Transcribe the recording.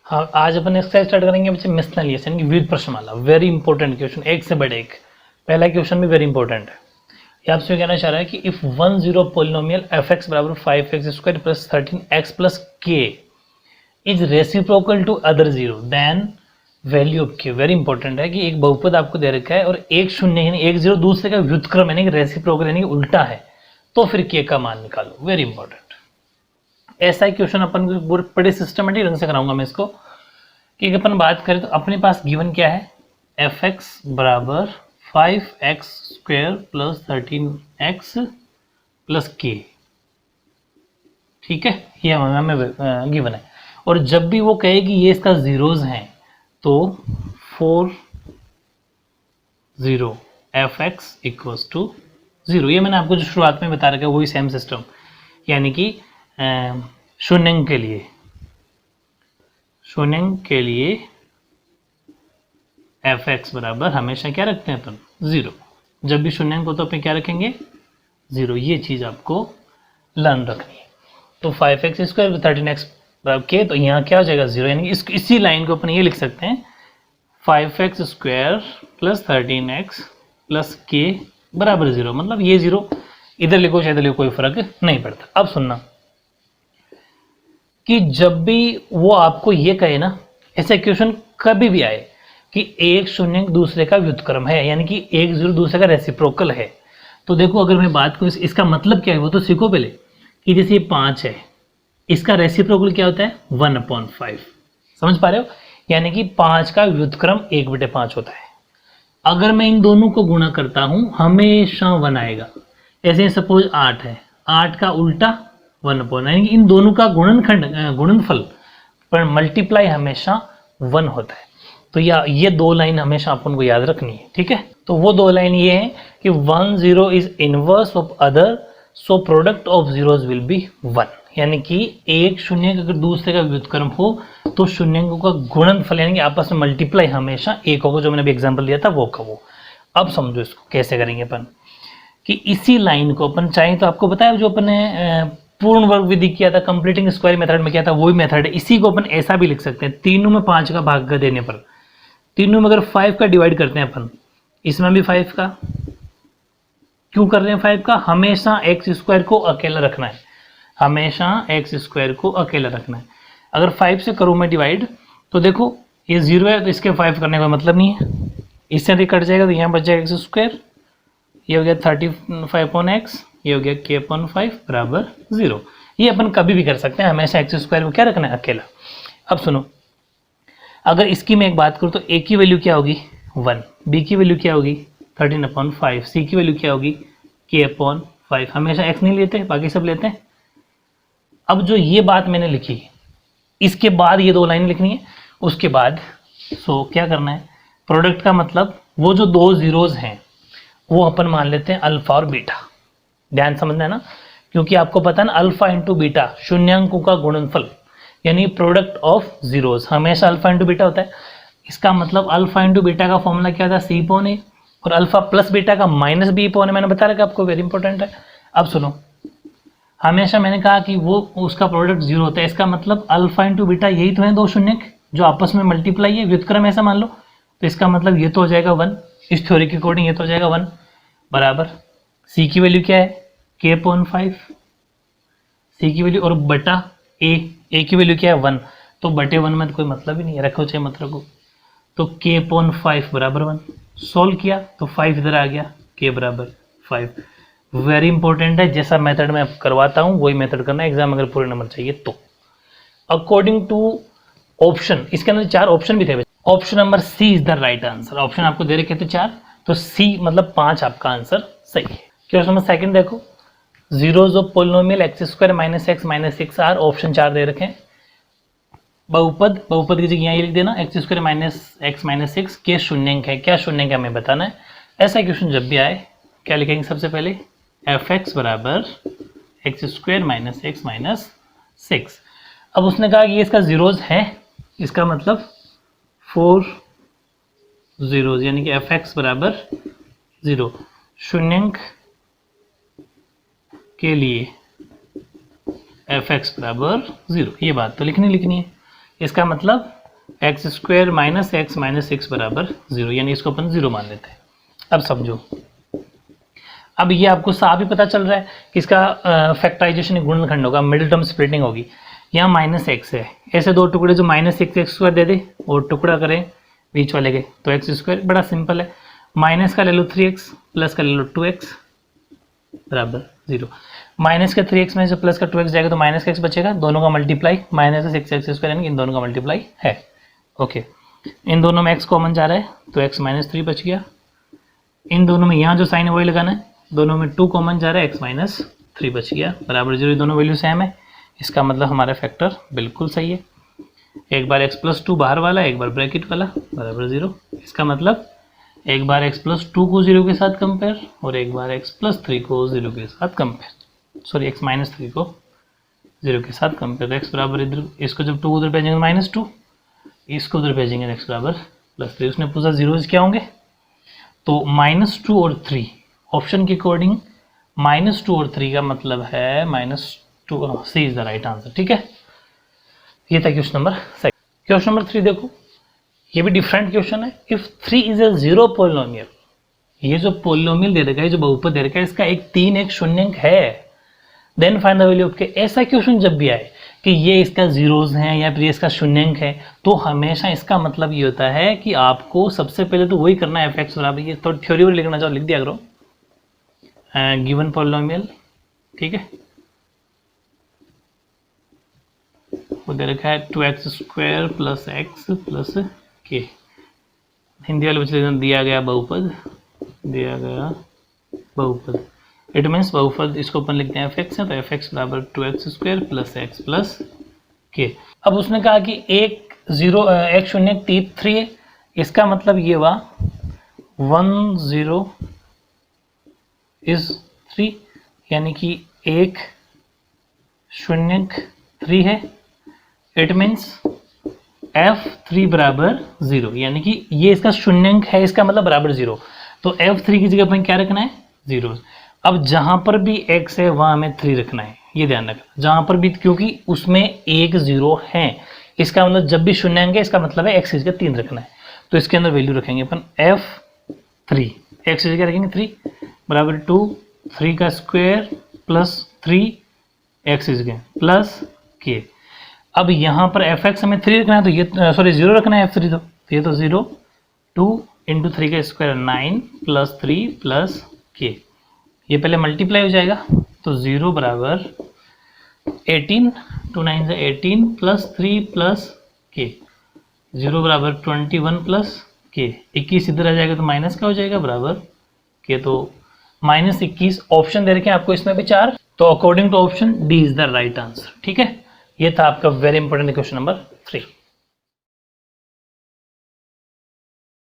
हाँ, आज अपन exercise start करेंगे बच्चे मिसलेनियस यानी कि विविध प्रश्नमाला। वेरी इंपॉर्टेंट क्वेश्चन, एक से बढ़ एक। पहला क्वेश्चन भी वेरी इंपॉर्टेंट है। ये आपसे कहना चाह रहा है कि इफ 1 0 पोलिनोमियल एफ एक्स बराबर 5x square plus 13x plus K is reciprocal to other zero then value of K. Very important है कि एक बहुपद आपको दे रखा है और एक शून्य यानी एक जीरो दूसरे का व्युत्क्रम यानी कि रेसिप्रोकल यानी कि उल्टा है, तो फिर के का मान निकालो। Very important. ऐसा ही क्वेश्चन अपन बड़े सिस्टमेटिक ढंग से कराऊंगा मैं इसको। कि अपन बात करें तो अपने पास गिवन क्या है, एफ एक्स बराबर 5x square plus 13x plus के। ठीक है, ये हमें गिवन है। और जब भी वो कहे कि ये इसका जीरोज हैं तो 4 0 एफ एक्स इक्वल्स टू 0। ये मैंने आपको जो शुरुआत में बता रखा है वही सेम सिस्टम, यानी कि शून्य के लिए एफ एक्स बराबर हमेशा क्या रखते हैं अपन, 0। जब भी शून्य को तो अपन क्या रखेंगे, 0। ये चीज़ आपको लर्न रखनी है। तो 5x स्क्वायर 13x बराबर के, तो यहाँ क्या हो जाएगा 0, यानी इसी लाइन को अपन ये लिख सकते हैं 5x square plus 13x plus के बराबर 0। मतलब ये 0 इधर लिखो चाहे इधर लिखो, कोई फर्क नहीं पड़ता। अब सुनना कि जब भी वो आपको ये कहे ना, ऐसा क्वेश्चन कभी भी आए कि एक शून्य दूसरे का व्युत्क्रम है यानी कि एक जीरो दूसरे का रेसिप्रोकल है, तो देखो अगर मैं बात करूँ इसका मतलब क्या है वो तो सीखो पहले। कि जैसे ये 5 है, इसका रेसिप्रोकल क्या होता है 1/5। समझ पा रहे हो, यानी कि 5 का व्युत्क्रम 1/5 होता है। अगर मैं इन दोनों को गुणा करता हूं हमेशा 1 आएगा। ऐसे सपोज 8 है, 8 का उल्टा 1/, यानी कि इन दोनों का गुणनफल पर मल्टीप्लाई हमेशा 1 होता है। तो ये दो लाइन हमेशा अपन को याद रखनी है। ठीक है, तो वो दो लाइन ये है कि 1 0 is inverse of other, so product of zeros will be 1। यानी कि एक शून्य अगर दूसरे का व्युत्क्रम हो तो शून्यों का गुणनफल यानी कि आपस में मल्टीप्लाई हमेशा 1 होगा। जो मैंने अभी एग्जांपल दिया था वो का वो। अब समझो इसको कैसे करेंगे अपन। कि इसी लाइन को अपन चाहें तो आपको बताया जो अपन ने पूर्ण वर्ग विधि किया था, कंप्लीटिंग स्क्वायर मेथड में किया था, वही मेथड है। इसी को अपन ऐसा भी लिख सकते हैं, तीनों में 5 का भाग देने पर, तीनों में अगर 5 का डिवाइड करते हैं अपन, इसमें भी 5 का। क्यों कर रहे हैं 5 का, हमेशा एक्स स्क्वायर को अकेला रखना है, हमेशा एक्स स्क्वायर को अकेला रखना है। अगर 5 से करूँ मैं डिवाइड तो देखो ये 0 है तो इसके 5 करने का मतलब नहीं है, इससे यदि कट जाएगा तो यहाँ बच जाएगा एक्स स्क्वायर, ये हो गया 35/x, ये हो गया k/5 बराबर 0। ये अपन कभी भी कर सकते हैं, हमेशा एक्स स्क्वायर को क्या रखना है, अकेला। अब सुनो, अगर इसकी मैं एक बात करूँ तो a की वैल्यू क्या होगी 1, b की वैल्यू क्या होगी 13/5, c की वैल्यू क्या होगी k/5। हमेशा x नहीं लेते, बाकी सब लेते हैं। अब जो ये बात मैंने लिखी, इसके बाद ये दो लाइन लिखनी है, उसके बाद क्या करना है, प्रोडक्ट का मतलब वो जो दो जीरोज हैं वो अपन मान लेते हैं अल्फा और बीटा। ध्यान समझना है ना, क्योंकि आपको पता है ना अल्फा इंटू बीटा शून्यांकों का गुणनफल यानी प्रोडक्ट ऑफ जीरोज हमेशा अल्फा इंटू बीटा होता है। इसका मतलब अल्फा इंटू बीटा का फॉर्मूला क्या था c/a, और अल्फा प्लस बीटा का -b/a मैंने बता रखा आपको, वेरी इंपॉर्टेंट है। अब सुनो, हमेशा मैंने कहा कि वो उसका प्रोडक्ट 0 होता है, इसका मतलब अल्फा इंटू बीटा यही तो है दो शून्य जो आपस में मल्टीप्लाई है, व्युत्क्रम ऐसा मान लो, तो इसका मतलब ये तो हो जाएगा 1, इस थ्योरी के अकॉर्डिंग ये तो हो जाएगा 1 बराबर c की वैल्यू क्या है k/5, c की वैल्यू, और बटा a की वैल्यू क्या है 1, तो बटे 1 में तो कोई मतलब ही नहीं है, रखो चाहे मत रखो, तो k/5 बराबर 1। सोल्व किया तो 5 इधर आ गया, k बराबर 5। वेरी इंपॉर्टेंट है, जैसा मेथड मैं करवाता हूँ वही मेथड करना है, एग्जाम अगर पूरे नंबर चाहिए तो। अकॉर्डिंग टू ऑप्शन, इसके अंदर 4 ऑप्शन भी थे, option number C is the right answer. Option आपको दे रखे थे 4, तो सी मतलब 5 आपका आंसर सही है। क्वेश्चन नंबर सेकंड देखो, zeros of polynomial x square -x -6 are, option 4 दे रखे हैं। बहुपद की जगह यहाँ ये लिख देना x स्क्वायर -x -6 के शून्यंक है, क्या शून्यंक है हमें बताना है। ऐसा क्वेश्चन जब भी आए क्या लिखेंगे, सबसे पहले एफ एक्स बराबर एक्स स्क्वायर -x -6। अब उसने कहा कि ये इसका जीरोज है, इसका मतलब 4 जीरोज, यानी कि एफ एक्स बराबर 0 शून्यंक के लिए एफ एक्स बराबर 0। ये बात तो लिखनी है, इसका मतलब x square minus x minus six बराबर 0, यानी इसको अपन 0 मान लेते हैं। अब समझो, अब ये आपको साफ ही पता चल रहा है कि इसका फैक्टराइजेशन गुणनखंड होगा, मिडिल टर्म स्प्लिटिंग होगी। यहाँ माइनस एक्स है, ऐसे दो टुकड़े जो माइनस एक्स एक्स स्क्वायर दे दे और टुकड़ा करें बीच वाले के, तो एक्स स्क्वायर, बड़ा सिंपल है। माइनस का ले लो 3x, प्लस का ले लो 2x बराबर 0। माइनस का 3x में से प्लस का 2x जाएगा तो माइनस का x बचेगा, दोनों का मल्टीप्लाई, माइनस का 6x स्क्वायर, यानी इन दोनों का मल्टीप्लाई है। ओके, इन दोनों में x कॉमन जा रहा है तो x माइनस 3 बच गया। इन दोनों में यहाँ जो साइन है वही लगाना है, दोनों में 2 कॉमन जा रहा है, x माइनस 3 बच गया बराबर 0। दोनों वैल्यू सेम है, इसका मतलब हमारा फैक्टर बिल्कुल सही है। एक बार x प्लस 2 बाहर वाला, एक बार ब्रैकेट वाला बराबर 0। इसका मतलब एक बार x प्लस 2 को 0 के साथ कंपेयर और एक बार x प्लस 3 को 0 के साथ कंपेयर, सॉरी x माइनस 3 को 0 के साथ कंपेयर। x बराबर इधर, इसको जब 2 उधर भेजेंगे -2, इसको उधर भेजेंगे x बराबर प्लस 3। उसने पूछा जीरोज क्या होंगे, तो -2 और 3, ऑप्शन के अकॉर्डिंग -2 और 3 का मतलब है -2, सी इज द राइट आंसर। ठीक है, ये था क्वेश्चन नंबर 2। क्वेश्चन नंबर 3 देखो, ये भी डिफरेंट क्वेश्चन है। If 3 is a zero polynomial, ये जो पोलिनोमियल दे रखा है, जो बहुपद दे रखा है, इसका एक 3 एक शून्यंक है, then find the value of K. ऐसा क्वेश्चन जब भी आए कि ये इसका जीरोज हैं या फिर इसका शून्यंक है, तो हमेशा इसका मतलब ये होता है कि आपको सबसे पहले तो वही करना है, एफ एक्स बराबर, ये तो थ्योरी में लिखना चाहो लिख दिया करो, गिवन पोलिनोमियल, ठीक है, वो दे रखा है 2x square plus x plus के, हिंदी वाले बच्चे दिया गया बहुपद, दिया गया बहुपद, इट मीन्स बहुपद, इसको अपन लिखते हैं एफ एक्स है, तो एफ एक्स बराबर 2x square plus x plus के। अब उसने कहा कि एक शून्य 3 है, इसका मतलब ये हुआ 1 0 इज 3, यानी कि एक शून्यक 3 है। इट मीन्स f3 बराबर 0, यानी कि ये इसका शून्यंक है, इसका मतलब बराबर 0, तो f3 की जगह पर क्या रखना है, 0। अब जहां पर भी x है वहां हमें 3 रखना है, ये ध्यान रखना, जहां पर भी, क्योंकि उसमें एक 0 है, इसका मतलब जब भी शून्यंक है इसका मतलब है x इसका 3 रखना है, तो इसके अंदर वैल्यू रखेंगे अपन f3, x क्या रखेंगे 3 बराबर 2, 3 का स्क्वायर प्लस 3 x प्लस के। अब यहाँ पर एफ एक्स हमें 3 रखना है, तो ये सॉरी 0 रखना है f3, तो ये तो 0, 2 इंटू 3 का स्क्वायर 9 प्लस 3 प्लस के, ये पहले मल्टीप्लाई हो जाएगा, तो 0 बराबर 18, 2 9 से 18 प्लस 3 प्लस के, 0 बराबर 21 प्लस के, 21 इधर आ जाएगा तो माइनस का हो जाएगा बराबर के, तो -21 ऑप्शन दे रखे हैं आपको इसमें भी 4, तो according to option D is the right answer. ठीक है, ये था आपका वेरी इंपॉर्टेंट क्वेश्चन नंबर 3।